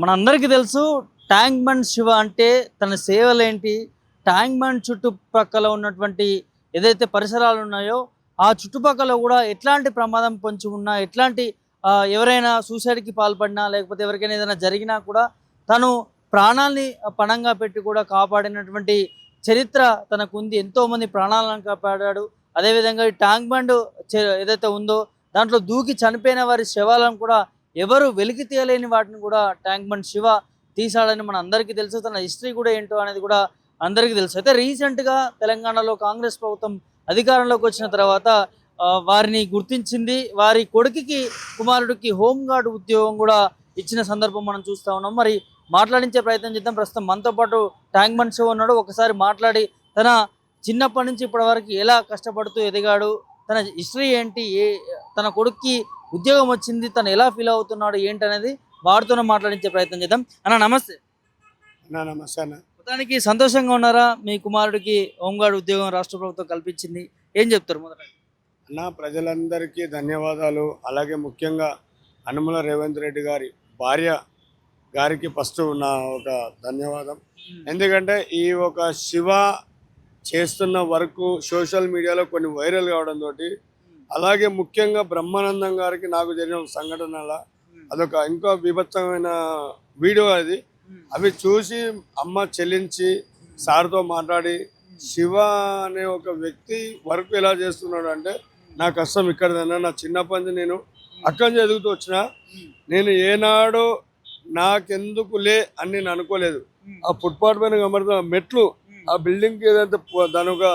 మనందరికీ తెలుసు tank bund Shiva అంటే తన సేవలేంటి, ట్యాంక్ బండ్ చుట్టుపక్కల ఉన్నటువంటి ఏదైతే పరిసరాలు ఉన్నాయో ఆ చుట్టుపక్కల కూడా ఎట్లాంటి ప్రమాదం పొంచి ఉన్నా, ఎట్లాంటి ఎవరైనా సూసైడ్కి పాల్పడినా లేకపోతే ఎవరికైనా ఏదైనా జరిగినా కూడా తను ప్రాణాల్ని పణంగా పెట్టి కూడా కాపాడినటువంటి చరిత్ర తనకు ఉంది. ఎంతోమంది ప్రాణాలను కాపాడాడు. అదేవిధంగా ఈ ట్యాంక్ బండ్ ఏదైతే ఉందో దాంట్లో దూకి చనిపోయిన వారి శవాలను కూడా ఎవరు వెలికి తీయలేని వాటిని కూడా ట్యాంక్ బండ్ శివ తీశాడని మన అందరికీ తెలుసు. తన హిస్టరీ కూడా ఏంటో అనేది కూడా అందరికీ తెలుసు. అయితే రీసెంట్గా తెలంగాణలో కాంగ్రెస్ ప్రభుత్వం అధికారంలోకి వచ్చిన తర్వాత వారిని గుర్తించింది. వారి కొడుకుకి కుమారుడికి హోంగార్డ్ ఉద్యోగం కూడా ఇచ్చిన సందర్భం మనం చూస్తూ ఉన్నాం. మరి మాట్లాడించే ప్రయత్నం చేద్దాం. ప్రస్తుతం మనతో పాటు ట్యాంక్ బండ్ శివ ఉన్నాడు. ఒకసారి మాట్లాడి తన చిన్నప్పటి నుంచి ఇప్పటి వరకు ఎలా కష్టపడుతూ ఎదిగాడు, తన హిస్టరీ ఏంటి, తన కొడుక్కి ఉద్యోగం వచ్చింది, తను ఎలా ఫీల్ అవుతున్నాడు ఏంటి అనేది వారితోనే మాట్లాడించే ప్రయత్నం చేద్దాం. అన్న నమస్తే. నమస్తే అన్న. మొత్తానికి సంతోషంగా ఉన్నారా? మీ కుమారుడికి హోంగార్డ్ ఉద్యోగం రాష్ట్ర ప్రభుత్వం కల్పించింది, ఏం చెప్తారు మొదట? అన్న, ప్రజలందరికీ ధన్యవాదాలు. అలాగే ముఖ్యంగా అనుమల రేవంత్ రెడ్డి గారి భార్య గారికి ఫస్ట్ నా ఒక ధన్యవాదం. ఎందుకంటే ఈ ఒక శివ చేస్తున్న వర్క్ సోషల్ మీడియాలో కొన్ని వైరల్ కావడంతో, అలాగే ముఖ్యంగా బ్రహ్మానందం గారికి నాకు జరిగిన ఒక సంఘటనల అదొక ఇంకో బీభత్సమైన వీడియో అది. అవి చూసి అమ్మ చెల్లించి సార్తో మాట్లాడి శివ అనే ఒక వ్యక్తి వర్క్ ఎలా చేస్తున్నాడు అంటే నా కష్టం ఇక్కడదన్నా. నా చిన్నప్పటి నుంచి నేను అక్కడి నుంచి ఎదుగుతూ వచ్చిన, నేను ఏనాడు నాకెందుకు లే అని నేను అనుకోలేదు. ఆ ఫుట్పాత్ పైన కనబడుతున్న మెట్లు, ఆ బిల్డింగ్కి ఏదైతే దాని ఒక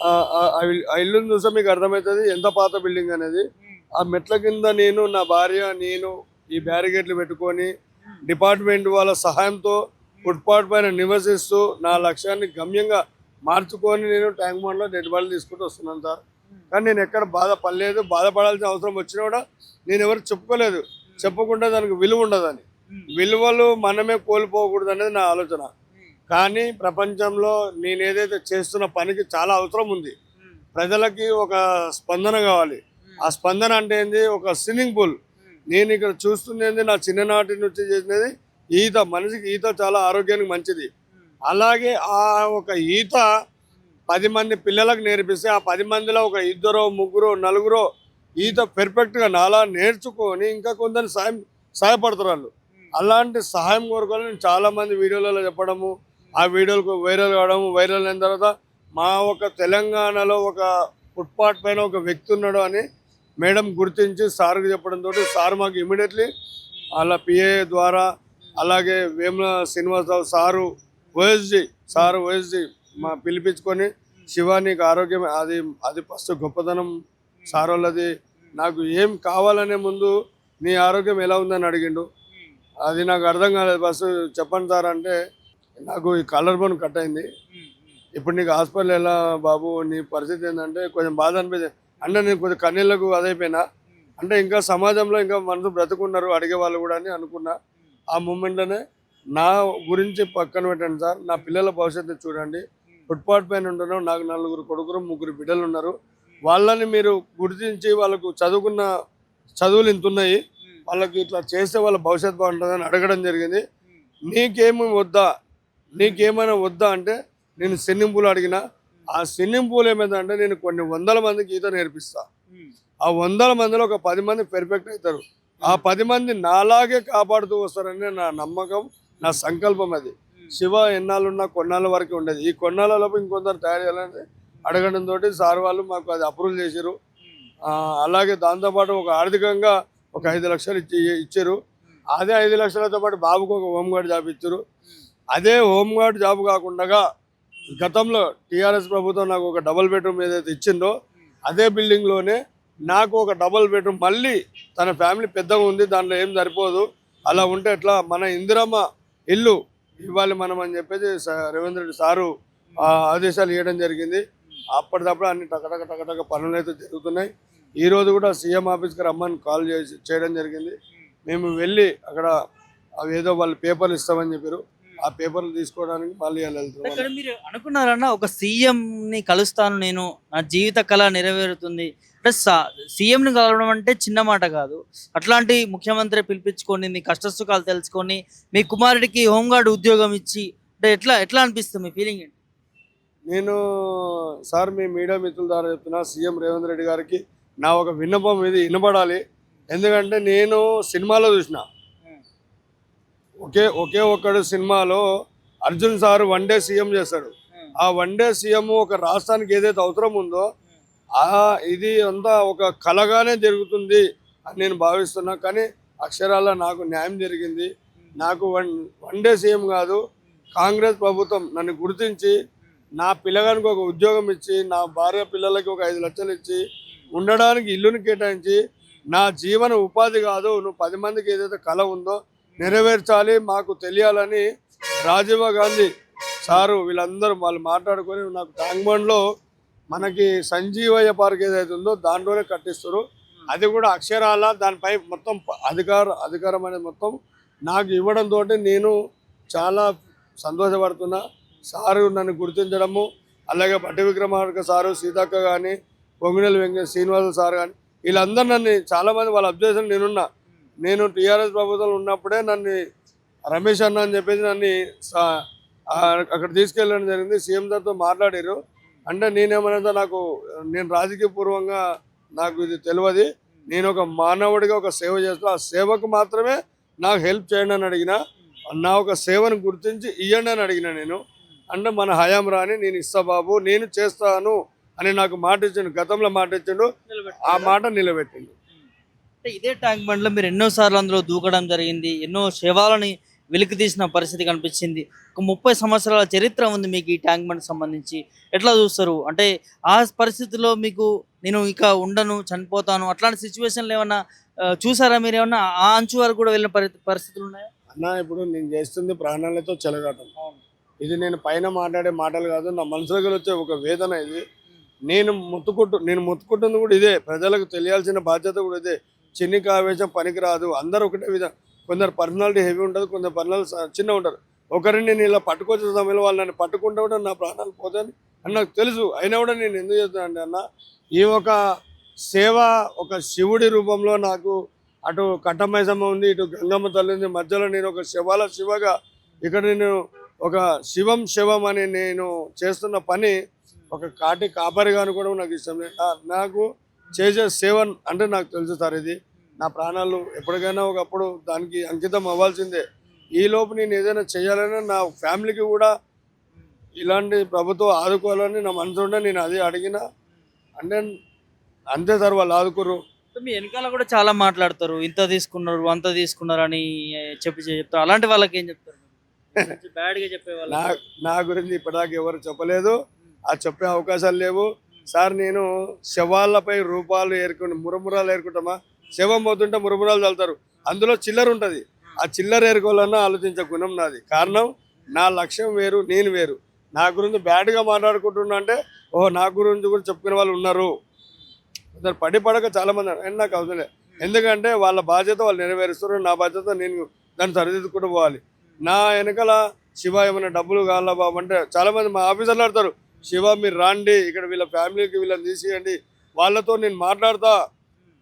ఆ ఇల్లుని చూస్తే మీకు అర్థమవుతుంది ఎంత పాత బిల్డింగ్ అనేది. ఆ మెట్ల కింద నేను, నా భార్య, నేను ఈ బ్యారికేడ్లు పెట్టుకొని డిపార్ట్మెంట్ వాళ్ళ సహాయంతో ఫుట్పాత్ పైన నివసిస్తూ నా లక్ష్యాన్ని గమ్యంగా మార్చుకొని నేను ట్యాంక్ బండ్లో డెడ్ బాడీ తీసుకుంటూ వస్తున్నాను సార్. కానీ నేను ఎక్కడ బాధపడలేదు. బాధపడాల్సిన అవసరం వచ్చినా కూడా నేను ఎవరికి చెప్పుకోలేదు. చెప్పకుండా దానికి విలువ ఉండదని, విలువలు మనమే కోల్పోకూడదు అనేది నా ఆలోచన. కానీ ప్రపంచంలో నేను ఏదైతే చేస్తున్న పనికి చాలా అవసరం ఉంది. ప్రజలకి ఒక స్పందన కావాలి. ఆ స్పందన అంటే ఏంది? ఒక స్విమ్మింగ్ పూల్. నేను ఇక్కడ చూస్తుంది ఏంది? నా చిన్ననాటి నుంచి చేసినది ఈత. మనిషికి ఈత చాలా ఆరోగ్యానికి మంచిది. అలాగే ఆ ఒక ఈత 10 మంది పిల్లలకు నేర్పిస్తే ఆ 10 మందిలో ఒక 2, 3, 4 ఈత పెర్ఫెక్ట్గా నాలా నేర్చుకొని ఇంకా కొందరు సహాయపడతారు వాళ్ళు. అలాంటి సహాయం కోరుకోవాలి. నేను చాలామంది వీడియోలలో చెప్పడము, ఆ వీడియోలకు వైరల్ కావడము, వైరల్ అయిన తర్వాత మా ఒక తెలంగాణలో ఒక ఫుట్పాత్ పైన ఒక వ్యక్తి ఉన్నాడు అని మేడం గుర్తించి సార్కి చెప్పడంతో సార్ మాకు ఇమీడియట్లీ అలా పిఏ ద్వారా, అలాగే వేముల శ్రీనివాసరావు సారు ఓఎస్జీ మా పిలిపించుకొని శివ నీకు ఆరోగ్యం అది ఫస్ట్ గొప్పతనం సార్ వాళ్ళది. నాకు ఏం కావాలనే ముందు నీ ఆరోగ్యం ఎలా ఉందని అడిగిండు. అది నాకు అర్థం కాలేదు. ఫస్ట్ చెప్పండి సార్ అంటే నాకు ఈ కలర్ బోన్ కట్ అయింది, ఇప్పుడు నీకు హాస్పిటల్ ఎలా బాబు, నీ పరిస్థితి ఏంటంటే కొంచెం బాధ అనిపించింది. అంటే నేను కొంచెం కన్నీళ్ళకు అదైపోయినా, అంటే ఇంకా సమాజంలో ఇంకా మనసు బ్రతుకున్నారు అడిగే వాళ్ళు కూడా అని అనుకున్నా. ఆ మూమెంట్లోనే నా గురించి పక్కన పెట్టండి సార్, నా పిల్లల భవిష్యత్తు చూడండి. ఫుట్పాత్ పైన ఉంటున్నాం, నాకు 4 కొడుకులు 3 బిడ్డలు ఉన్నారు. వాళ్ళని మీరు గుర్తించి వాళ్ళకు చదువుకున్న చదువులు ఇంత ఉన్నాయి, వాళ్ళకి ఇట్లా చేస్తే వాళ్ళ భవిష్యత్తు బాగుంటుందని అడగడం జరిగింది. నీకేమైనా వద్దా అంటే నేను స్విమ్మింగ్ పూల్ అడిగిన. ఆ స్విమ్మింగ్ పూల్ ఏమైందంటే నేను కొన్ని 100 మందికి ఈత నేర్పిస్తా. ఆ 100 మందిలో ఒక 10 మంది పెర్ఫెక్ట్ అవుతారు. ఆ 10 మంది నాలాగే కాపాడుతూ వస్తారని నా నమ్మకం, నా సంకల్పం. అది శివ ఎన్నాళ్ళున్నా కొన్నాళ్ళ వరకు ఉండేది. ఈ కొన్నాళ్ళలోపు ఇంకొందరు తయారు చేయాలని అడగడంతో సార్ వాళ్ళు మాకు అది అప్రూవల్ చేశారు. అలాగే దాంతోపాటు ఒక ఆర్థికంగా ఒక 5 లక్షలు ఇచ్చారు. అదే 5 లక్షలతో పాటు బాబుకు ఒక హోంగార్డ్ జాబ్ ఇచ్చారు. అదే హోంగార్డ్ జాబ్ కాకుండా గతంలో టీఆర్ఎస్ ప్రభుత్వం నాకు ఒక డబుల్ బెడ్రూమ్ ఏదైతే ఇచ్చిందో అదే బిల్డింగ్లోనే నాకు ఒక డబుల్ బెడ్రూమ్, మళ్ళీ తన ఫ్యామిలీ పెద్దగా ఉంది, దాంట్లో ఏం సరిపోదు, అలా ఉంటే ఎట్లా, మన ఇందిరమ్మ ఇల్లు ఇవ్వాలి మనం అని చెప్పేసి రేవంత్ రెడ్డి సారు ఆదేశాలు ఇవ్వడం జరిగింది. అప్పటికప్పుడు అన్ని టకటక పనులు అయితే జరుగుతున్నాయి. ఈరోజు కూడా సీఎం ఆఫీస్కి రమ్మని కాల్ చేయడం జరిగింది. మేము వెళ్ళి అక్కడ అవి ఏదో వాళ్ళు పేపర్లు ఇస్తామని చెప్పారు. ఆ పేపర్లు తీసుకోవడానికి మళ్ళీ వాళ్ళు ఇక్కడ వెళ్తున్నాం. మీరు అనుకున్నారన్న ఒక సీఎం ని కలుస్తాను నేను, నా జీవిత కళ నెరవేరుతుంది అంటే సీఎంని కలవడం అంటే చిన్న మాట కాదు. అట్లాంటి ముఖ్యమంత్రి పిలిపించుకొని మీ కష్ట సుఖాలు తెలుసుకొని మీ కుమారుడికి హోంగార్డ్ ఉద్యోగం ఇచ్చి అంటే ఎట్లా ఎట్లా అనిపిస్తుంది మీ ఫీలింగ్ ఏంటి? నేను సార్ మీ మీడియా మిత్రుల ద్వారా చెప్తున్నా, సీఎం రేవంత్ రెడ్డి గారికి నా ఒక విన్నపం ఇది వినపడాలి. ఎందుకంటే నేను సినిమాలో చూసిన ఒకే ఒకే ఒక్కడు సినిమాలో Arjun sir one day CM చేస్తాడు. ఆ వన్ డే సీఎం ఒక రాష్ట్రానికి ఏదైతే అవసరం ఉందో ఆ ఇది అంతా ఒక కలగానే జరుగుతుంది అని నేను భావిస్తున్నా. కానీ అక్షరాల నాకు న్యాయం జరిగింది. నాకు వన్ డే సీఎం కాదు, కాంగ్రెస్ ప్రభుత్వం నన్ను గుర్తించి నా పిల్లగానికి ఒక ఉద్యోగం ఇచ్చి, నా భార్య పిల్లలకి ఒక 5 లక్షలు ఇచ్చి, ఉండడానికి ఇల్లుని కేటాయించి, నా జీవన ఉపాధి కాదు నువ్వు 10 మందికి ఏదైతే కళ ఉందో నెరవేర్చాలి మాకు తెలియాలని రాజీవ్ గాంధీ సారు వీళ్ళందరూ వాళ్ళు మాట్లాడుకొని నాకు ట్యాంక్ బండ్లో మనకి సంజీవయ్య పార్క్ ఏదైతే ఉందో దాంట్లోనే కట్టిస్తారు. అది కూడా అక్షరాల దానిపై మొత్తం అధికారం అనేది మొత్తం నాకు ఇవ్వడంతో నేను చాలా సంతోషపడుతున్నా. సారు నన్ను గుర్తించడము, అలాగే పట్టి విక్రమార్క సారు, సీతక్క కానీ, పొంగినెల వెంకట శ్రీనివాస సార్ కానీ వీళ్ళందరూ నన్ను చాలామంది వాళ్ళ అబ్జర్వేషన్ నేను టీఆర్ఎస్ ప్రభుత్వంలో ఉన్నప్పుడే నన్ను రమేష్ అన్న అని చెప్పేసి నన్ను అక్కడ తీసుకెళ్ళడం జరిగింది. సీఎం సార్తో మాట్లాడారు. అంటే నేనేమన్నా నేను రాజకీయ పూర్వంగా నాకు ఇది తెలియదు. నేను ఒక మానవుడిగా ఒక సేవ చేస్తాను. ఆ సేవకు మాత్రమే నాకు హెల్ప్ చేయండి అని అడిగిన. నా ఒక సేవను గుర్తించి ఇవ్వండి అని అడిగిన. నేను అంటే మన హయాం రాని నేను ఇస్తా బాబు, నేను చేస్తాను అని నాకు మాట ఇచ్చిండు. గతంలో మాట ఇచ్చిండు, ఆ మాట నిలబెట్టిండు. అంటే ఇదే ట్యాంక్ బండ్లో మీరు ఎన్నోసార్లు అందులో దూకడం జరిగింది, ఎన్నో శవాలని వెలికి తీసిన పరిస్థితి కనిపించింది. ఒక 30 సంవత్సరాల చరిత్ర ఉంది మీకు ఈ ట్యాంక్ బండ్ సంబంధించి. ఎట్లా చూస్తారు అంటే ఆ పరిస్థితిలో మీకు నేను ఇక ఉండను చనిపోతాను అట్లాంటి సిచ్యువేషన్లు ఏమన్నా చూసారా మీరు? ఏమన్నా ఆ అంచు వరకు కూడా వెళ్ళిన పరిస్థితులు ఉన్నాయా అన్న? ఇప్పుడు నేను చేస్తుంది ప్రాణాలతో చెలగాటం. ఇది నేను పైన మాట్లాడే మాటలు కాదు, నా మనసులోకి వచ్చే ఒక వేదన ఇది. నేను మొత్తుకుంటుంది కూడా ఇదే, ప్రజలకు తెలియాల్సిన బాధ్యత కూడా ఇదే. చిన్ని కావేశం పనికి రాదు, అందరూ ఒకటే విధంగా. కొందరు పర్సనాలిటీ హెవీ ఉంటుంది, కొందరు పర్సనాలిటీ చిన్న ఉంటారు. ఒకరిని నేను ఇలా పట్టుకొచ్చే సమయంలో వాళ్ళు నన్ను పట్టుకుంటే కూడా నా ప్రాణాలు పోతాయని అని నాకు తెలుసు. అయినా కూడా నేను ఎందుకు చేస్తానంటే అన్న, ఈ ఒక సేవ ఒక శివుడి రూపంలో నాకు అటు కట్టమైసమ్మ ఉంది, ఇటు గంగమ్మ తల్లి ఉంది, మధ్యలో నేను ఒక శివగా ఇక్కడ నేను ఒక శివం అని నేను చేస్తున్న పని ఒక కాటి కాపరిగాను కూడా నాకు ఇష్టం లేదు. నాకు చేసే సేవ అంటే నాకు తెలుసు సార్, ఇది నా ప్రాణాలు ఎప్పటికైనా ఒకప్పుడు దానికి అంకితం అవ్వాల్సిందే. ఈ లోపు నేను ఏదైనా చేయాలని నా ఫ్యామిలీకి కూడా ఇలాంటి ప్రభుత్వం ఆదుకోవాలని నా మనసు ఉంటే నేను అది అడిగిన. అంటే అంతే సార్, వాళ్ళు ఆదుకోరు. మీ వెనకాల కూడా చాలా మాట్లాడతారు, ఇంత తీసుకున్నారు అంత తీసుకున్నారు అని చెప్తారు. అలాంటి వాళ్ళకి ఏం చెప్తారు? బ్యాడ్గా చెప్పేవాళ్ళు నా గురించి ఇప్పటిదాకా ఎవరు చెప్పలేదు, ఆ చెప్పే అవకాశాలు లేవు సార్. నేను శవాళ్ళపై రూపాలు మురమురాలు ఏరుకుంటామా? శవం పోతుంటే మురమురాలు చల్లుతారు, అందులో చిల్లర ఉంటుంది. ఆ చిల్లర ఏరుకోవాలన్నా ఆలోచించే గుణం నాది. కారణం నా లక్ష్యం వేరు, నేను వేరు. నా గురించి బ్యాడ్గా మాట్లాడుకుంటున్నా అంటే నా గురించి కూడా చెప్పుకునే వాళ్ళు ఉన్నారు. పడక చాలామంది అని నాకు అవసరం లేదు. ఎందుకంటే వాళ్ళ బాధ్యత వాళ్ళు నెరవేరుస్తారు, నా బాధ్యత నేను దాన్ని సరిదిద్దుకుంటూ పోవాలి. నా వెనకాల శివ ఏమైనా డబ్బులు కావాలా బాబు అంటే చాలామంది మా ఆఫీసర్లు ఆడతారు, శివ మీరు రాండి ఇక్కడ వీళ్ళ ఫ్యామిలీకి వీళ్ళని తీసేయండి, వాళ్ళతో నేను మాట్లాడతా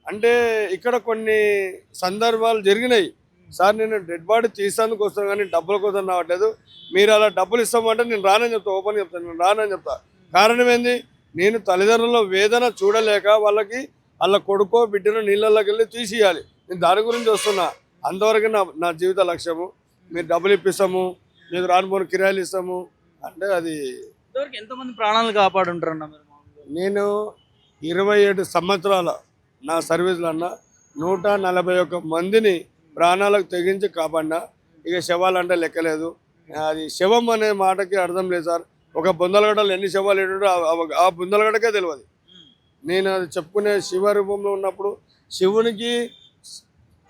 అంటే. ఇక్కడ కొన్ని సందర్భాలు జరిగినాయి సార్. నేను డెడ్ బాడీ తీసేందుకు వస్తాను కానీ డబ్బుల కోసం రావట్లేదు. మీరు అలా డబ్బులు ఇస్తామంటే నేను రానని చెప్తా, ఓపెన్ చెప్తాను, నేను రానని చెప్తా. కారణం ఏంది? నేను తల్లిదండ్రుల వేదన చూడలేక వాళ్ళ కొడుకో బిడ్డను నీళ్ళలోకి వెళ్ళి తీసేయాలి. నేను దాని గురించి వస్తున్నా. అంతవరకు నా జీవిత లక్ష్యము. మీరు డబ్బులు ఇప్పిస్తాము, మీకు రానుపోని కిరాయిలు ఇస్తాము అంటే అది ఎంతమంది ప్రాణాలు కాపాడుంటారు? నేను 27 సంవత్సరాల నా సర్వీస్లో అన్న 141 మందిని ప్రాణాలకు తెగించి కాపాడినా. ఇక శవాలు అంటే లెక్కలేదు. అది శవం అనే మాటకి అర్థం లేదు సార్. ఒక బొందలగడ్డలు ఎన్ని శవాలు ఏంటో ఆ బొందలగడ్డకే తెలియదు. నేను అది చెప్పుకునే శివ రూపంలో ఉన్నప్పుడు శివునికి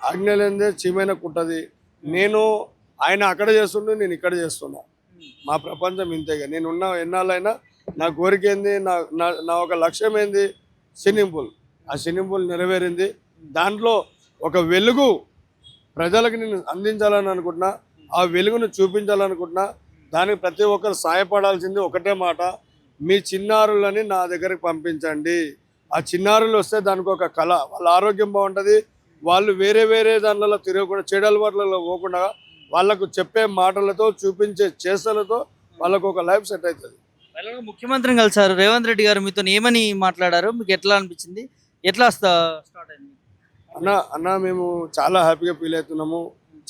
ఆజ్ఞ లేనిదే చీమైన కుట్టది. ఆయన అక్కడ చేస్తుండే, నేను ఇక్కడ చేస్తున్నా. మా ప్రపంచం ఇంతేగా. నేనున్న ఎన్నాళ్ళైనా నా కోరిక ఏంది, నా ఒక లక్ష్యం ఏంది? Swimming pool. ఆ స్విమ్మింగ్ పూల్ నెరవేరింది. దాంట్లో ఒక వెలుగు ప్రజలకు నేను అందించాలని అనుకుంటున్నా. ఆ వెలుగును చూపించాలనుకుంటున్నా. దానికి ప్రతి ఒక్కరు సాయపడాల్సింది ఒకటే మాట, మీ చిన్నారులని నా దగ్గరికి పంపించండి. ఆ చిన్నారులు వస్తే దానికి ఒక కళ, వాళ్ళ ఆరోగ్యం బాగుంటుంది. వాళ్ళు వేరే వేరే దానిలో తిరగకుండా, చెడు అలవాట్లలో పోకుండా వాళ్ళకు చెప్పే మాటలతో, చూపించే చేష్టలతో వాళ్ళకు ఒక లైఫ్ సెట్ అవుతుంది. ఫైనల్‌గా ముఖ్యమంత్రిని కలిసారు. రేవంత్ రెడ్డి గారు మీతోని ఏమని మాట్లాడారు? మీకు ఎట్లా అనిపించింది? ఎట్లా స్టార్ట్ అయింది? అన్న మేము చాలా హ్యాపీగా ఫీల్ అవుతున్నాము,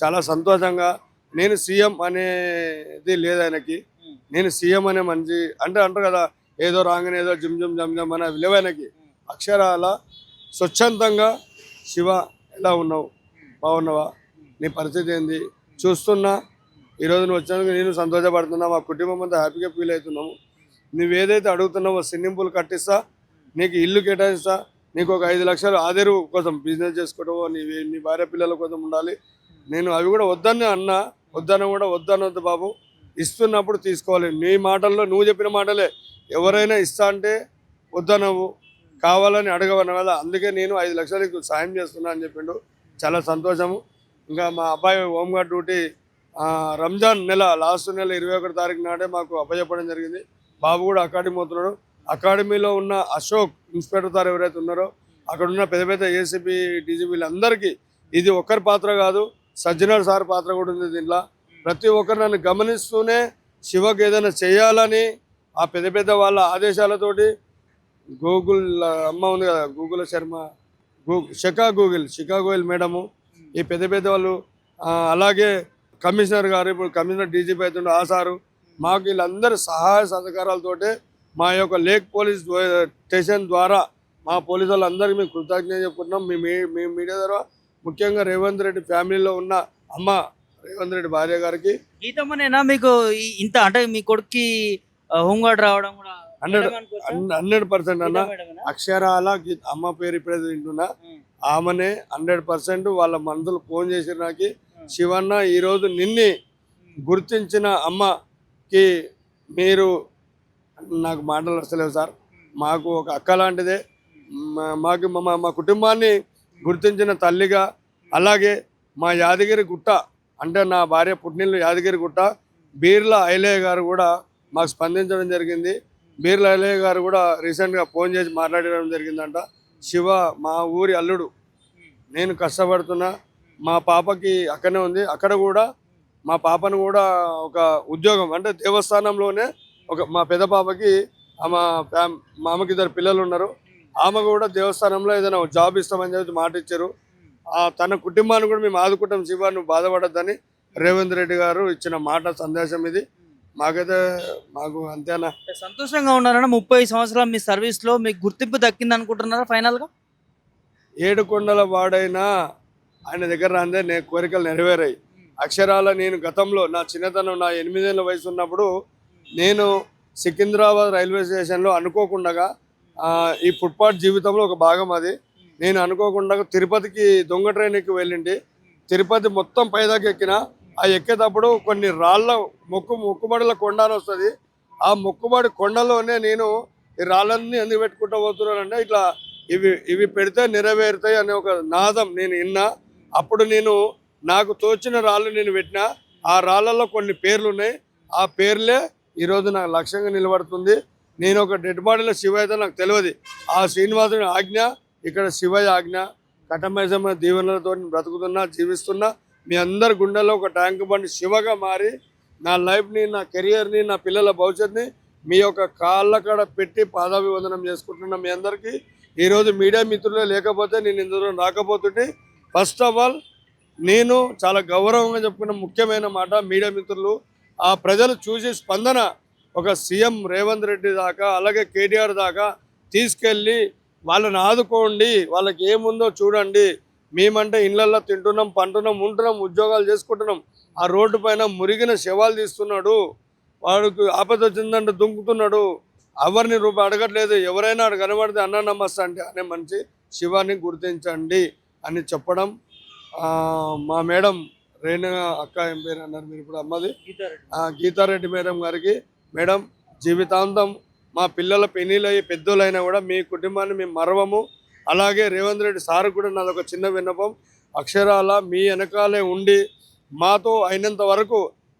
చాలా సంతోషంగా. నేను సీఎం అనేది లేదు ఆయనకి. హ్మ్. నేను సీఎం అనే మంచి అంటే అంటారు కదా, ఏదో రాగానే ఏదో జిమ్ జిమ్ జమ్ జమ్ అనే లేవు ఆయనకి. అక్షరాల స్వచ్ఛందంగా, శివ ఎలా ఉన్నావు, బాగున్నావా, నీ పరిస్థితి ఏంది చూస్తున్నా. ఈరోజు నువ్వు వచ్చినందుకు నేను సంతోషపడుతున్నా, మా కుటుంబం అంతా హ్యాపీగా ఫీల్ అవుతున్నాము. నువ్వు ఏదైతే అడుగుతున్నావో స్విమ్మింగ్ పూల్ కట్టిస్తా, నీకు ఇల్లు కేటాయిస్తా, నీకు ఒక 5 లక్షలు ఆదేరు కోసం బిజినెస్ చేసుకోవటమో, నీ భార్య పిల్లల కోసం ఉండాలి. నేను అవి కూడా వద్దనే అన్నా, కూడా వద్దనొద్దు బాబు, ఇస్తున్నప్పుడు తీసుకోవాలి. నీ మాటల్లో నువ్వు చెప్పిన మాటలే, ఎవరైనా ఇస్తా అంటే వద్దనవు, కావాలని అడగవన్న వల్ల, అందుకే నేను 5 లక్షలకు సాయం చేస్తున్నా అని చెప్పిండు. చాలా సంతోషము. ఇంకా మా అబ్బాయి హోంగార్డ్ డ్యూటీ రంజాన్ నెల లాస్ట్ నెల 21 తారీఖు నాడే మాకు అప్పచెప్పడం జరిగింది. బాబు కూడా అకాడమీ అవుతున్నాడు. అకాడమీలో ఉన్న అశోక్ ఇన్స్పెక్టర్ సార్ ఎవరైతే ఉన్నారో, అక్కడ ఉన్న పెద్ద పెద్ద ఏసీపీ డీజీపీలు అందరికీ ఇది ఒక్కరి పాత్ర కాదు, సజ్జనర్ సార్ పాత్ర కూడా ఉంది దీంట్లో. ప్రతి ఒక్కరు నన్ను గమనిస్తూనే శివకు ఏదైనా చేయాలని ఆ పెద్ద పెద్ద వాళ్ళ ఆదేశాలతోటి, గూగుల్ అమ్మ ఉంది కదా, గూగుల్ శర్మ, శిఖా గోయల్ మేడము, ఈ పెద్ద పెద్ద వాళ్ళు, అలాగే కమిషనర్ గారు, ఇప్పుడు కమిషనర్ డీజీపీ అవుతుండే ఆ సారు, మాకు వీళ్ళందరి సహాయ సహకారాలతోటే మా యొక్క లేక్ పోలీస్ స్టేషన్ ద్వారా మా పోలీసు వాళ్ళందరికీ మేము కృతజ్ఞత చెప్పుకుంటున్నాం. మీ మీడియా ద్వారా ముఖ్యంగా రేవంత్ రెడ్డి ఫ్యామిలీలో ఉన్న అమ్మ రేవంత్ రెడ్డి భార్య గారికి గీతమ్మనేనా మీకు ఇంత అంటే మీ కొడుక్కి హోంగార్డ్ రావడం కూడా 100% అన్న. అక్షరాల అమ్మ పేరు ఇప్పుడే వింటున్నా, ఆమెనే 100%. వాళ్ళ మనుషులు ఫోన్ చేసిన నాకు, శివన్న ఈరోజు నిన్ని గుర్తించిన అమ్మకి మీరు, నాకు మాటలు వస్తలేవు సార్, మాకు ఒక అక్క లాంటిదే, మాకు మా కుటుంబాన్ని గుర్తించిన తల్లిగా, అలాగే మా యాదగిరి గుట్ట అంటే నా భార్య పుట్టినిల్లు యాదగిరి గుట్ట, బీర్ల ఐలయ్య గారు కూడా మాకు స్పందించడం జరిగింది. బీర్ల ఐలయ్య గారు కూడా రీసెంట్గా ఫోన్ చేసి మాట్లాడడం జరిగిందంట. శివ మా ఊరి అల్లుడు, నేను కష్టపడుతున్నా, మా పాపకి అక్కడనే ఉంది, అక్కడ కూడా మా పాపను కూడా ఒక ఉద్యోగం అంటే దేవస్థానంలోనే మా పెద్ద పాపకి మా అమ్మకి 2 పిల్లలు ఉన్నారు, ఆమె కూడా దేవస్థానంలో ఏదైనా జాబ్ ఇస్తామని చెప్పి మాట ఇచ్చారు. తన కుటుంబాన్ని కూడా మేము ఆదుకుంటాం శివ, నువ్వు బాధపడద్దని రేవంత్ రెడ్డి గారు ఇచ్చిన మాట సందేశం ఇది. మాకు అంతేనా, సంతోషంగా ఉన్నారన్న 30 సంవత్సరాల మీ సర్వీస్లో మీకు గుర్తింపు దక్కింది అనుకుంటున్నారా ఫైనల్గా? 7 కొండల వాడైనా ఆయన దగ్గర రాందే కోరికలు నెరవేరాయి. అక్షరాల నేను గతంలో నా చిన్నతనం, నా 8 ఏళ్ళ వయసు ఉన్నప్పుడు, నేను సికింద్రాబాద్ రైల్వే స్టేషన్లో అనుకోకుండా, ఈ ఫుట్పాత్ జీవితంలో ఒక భాగం అది, నేను అనుకోకుండా తిరుపతికి దొంగ ట్రైన్ ఎక్కి వెళ్ళింది. తిరుపతి మొత్తం పైదాకా ఎక్కిన, ఆ ఎక్కేటప్పుడు కొన్ని రాళ్ళ మొక్కుబడుల కొండ అని వస్తుంది, ఆ మొక్కుబడి కొండలోనే నేను ఈ రాళ్ళన్నీ ఎందుకు పెట్టుకుంటూ పోతున్నానంటే, ఇట్లా ఇవి పెడితే నెరవేరుతాయి అనే ఒక నాదం నేను విన్నా. అప్పుడు నాకు తోచిన రాళ్ళు నేను పెట్టిన, ఆ రాళ్ళల్లో కొన్ని పేర్లు ఉన్నాయి, ఆ పేర్లే ఈరోజు నాకు లక్ష్యంగా నిలబడుతుంది. నేను ఒక డెడ్ బాడీలో శివ అయితే నాకు తెలియదు, ఆ శ్రీనివాసుని ఆజ్ఞ, ఇక్కడ శివయ్య ఆజ్ఞ, కటమైసమ్మ దీవెనలతో బ్రతుకుతున్నా, జీవిస్తున్నా. మీ అందరి గుండెల్లో ఒక ట్యాంక్ బండి శివగా మారి నా లైఫ్ని, నా కెరియర్ని, నా పిల్లల భవిష్యత్తుని మీ యొక్క కాళ్ళ కాడ పెట్టి పాదాభివందనం చేసుకుంటున్నా. మీ అందరికీ ఈరోజు మీడియా మిత్రులే లేకపోతే నేను ఇందులో రాకపోతుంటే, ఫస్ట్ ఆఫ్ ఆల్ నేను చాలా గౌరవంగా చెప్పుకున్న ముఖ్యమైన మాట, మీడియా మిత్రులు ఆ ప్రజలు చూసి స్పందన ఒక సీఎం రేవంత్ రెడ్డి దాకా, అలాగే కేటీఆర్ దాకా తీసుకెళ్ళి వాళ్ళని ఆదుకోండి, వాళ్ళకి ఏముందో చూడండి. మేమంటే ఇళ్ళల్లో తింటున్నాం, పంటున్నాం, ఉంటున్నాం, ఉద్యోగాలు చేసుకుంటున్నాం, ఆ రోడ్డు పైన మురిగిన శవాలు తీస్తున్నాడు, వాడికి ఆపద వచ్చిందంటే దుంకుతున్నాడు, ఎవరిని రూపాయి అడగట్లేదు, ఎవరైనా అక్కడ కనబడితే అన్న నమస్తే అంటే అనే మనిషి శివాన్ని గుర్తించండి అని చెప్పడం. మా మేడం రేణు అక్క ఏం పేరు అన్నారు మీరు ఇప్పుడు, అమ్మది గీతారెడ్డి మేడం గారికి, మేడం జీవితాంతం మా పిల్లల పెళ్ళిళ్ళయ్యి పెద్దోళ్ళైనా కూడా మీ కుటుంబాన్ని మేము మరవము. అలాగే రేవంత్ రెడ్డి సార్ కూడా నాదొక చిన్న విన్నపం, అక్షరాల మీ వెనకాలే ఉండి మాతో అయినంత వరకు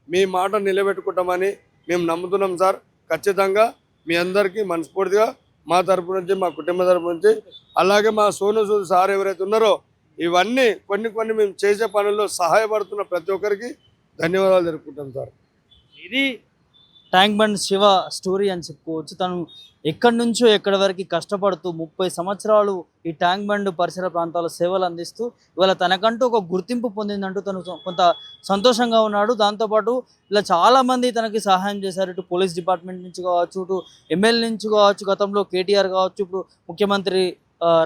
మీ మాట నిలబెట్టుకుంటామని మేము నమ్ముతున్నాం సార్. ఖచ్చితంగా మీ అందరికీ మనస్ఫూర్తిగా మా తరపు నుంచి, మా కుటుంబ తరపు నుంచి, అలాగే మా సోను సూద్ సార్ ఎవరైతే ఉన్నారో ఇవన్నీ కొన్ని మేము చేసే పనుల్లో సహాయపడుతున్న ప్రతి ఒక్కరికి ధన్యవాదాలు తెలుపుకుంటాం సార్. ఇది ట్యాంక్ బండ్ శివ స్టోరీ అని చెప్పుకోవచ్చు. తను ఎక్కడి నుంచో ఎక్కడి వరకు కష్టపడుతూ 30 సంవత్సరాలు ఈ ట్యాంక్ బండ్ పరిసర ప్రాంతాల సేవలు అందిస్తూ ఇవాళ తనకంటూ ఒక గుర్తింపు పొందిందంటూ తను కొంత సంతోషంగా ఉన్నాడు. దాంతోపాటు ఇలా చాలామంది తనకి సహాయం చేశారు. ఇటు పోలీస్ డిపార్ట్మెంట్ నుంచి కావచ్చు, ఇటు ఎమ్మెల్యే నుంచి కావచ్చు, గతంలో కేటీఆర్ కావచ్చు, ఇప్పుడు ముఖ్యమంత్రి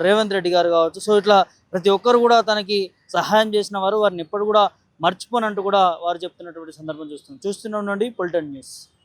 రేవంత్ రెడ్డి గారు కావచ్చు. సో ఇట్లా ప్రతి ఒక్కరు కూడా తనకి సహాయం చేసిన వారు, వారిని ఎప్పుడు కూడా మర్చిపోనంటూ కూడా వారు చెప్తున్నటువంటి సందర్భం చూస్తూనే ఉండండి పొలిటికల్ న్యూస్.